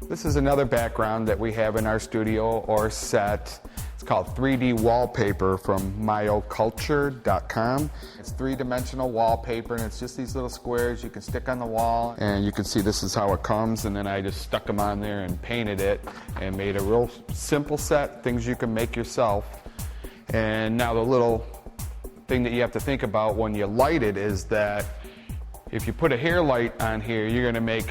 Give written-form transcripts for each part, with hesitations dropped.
This is another background that we have in our studio or set. It's called 3D Wallpaper from myoculture.com. It's three-dimensional wallpaper, and it's just these little squares you can stick on the wall. And you can see this is how it comes, and then I just stuck them on there and painted it and made a real simple set, things you can make yourself. And now the little thing that you have to think about when you light it is that if you put a hair light on here, you're going to make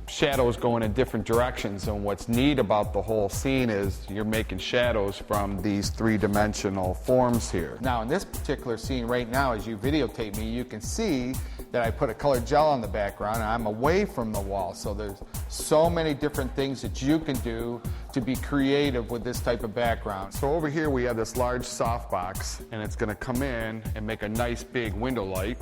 shadows going in different directions. And what's neat about the whole scene is you're making shadows from these three-dimensional forms here. Now in this particular scene right now, as you videotape me, you can see that I put a colored gel on the background and I'm away from the wall. So there's so many different things that you can do to be creative with this type of background. So over here we have this large softbox, and it's going to come in and make a nice big window light.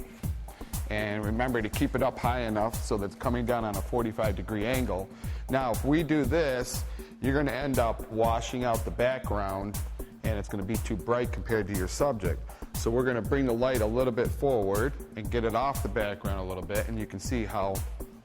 And remember to keep it up high enough so that it's coming down on a 45-degree angle. Now if we do this, you're going to end up washing out the background, and it's going to be too bright compared to your subject. So we're going to bring the light a little bit forward and get it off the background a little bit, and you can see how,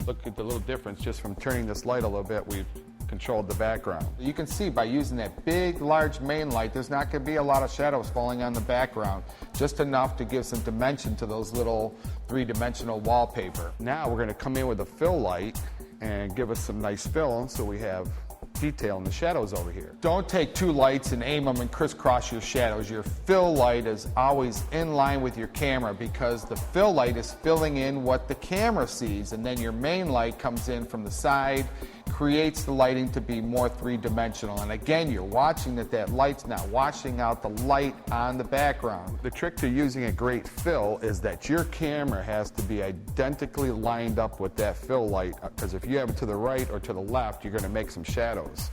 look at the little difference just from turning this light a little bit, we've controlled the background. You can see by using that big, large main light, there's not going to be a lot of shadows falling on the background, just enough to give some dimension to those little three-dimensional wallpaper. Now we're going to come in with a fill light and give us some nice fill so we have detail in the shadows over here. Don't take two lights and aim them and crisscross your shadows. Your fill light is always in line with your camera because the fill light is filling in what the camera sees, and then your main light comes in from the side, creates the lighting to be more three-dimensional. And again, you're watching that light's not washing out the light on the background. The trick to using a great fill is that your camera has to be identically lined up with that fill light, because if you have it to the right or to the left, you're going to make some shadows.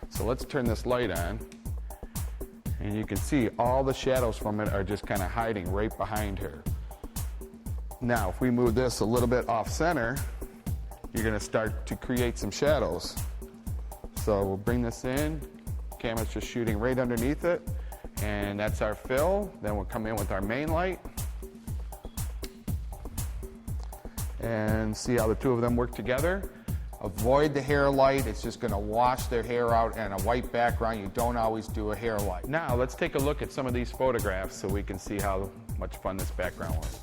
So let's turn this light on, and you can see all the shadows from it are just kind of hiding right behind her. Now if we move this a little bit off center, you're going to start to create some shadows. So we'll bring this in, camera's just shooting right underneath it, and that's our fill. Then we'll come in with our main light and see how the two of them work together. Avoid the hair light, it's just going to wash their hair out, and a white background, you don't always do a hair light. Now let's take a look at some of these photographs so we can see how much fun this background was.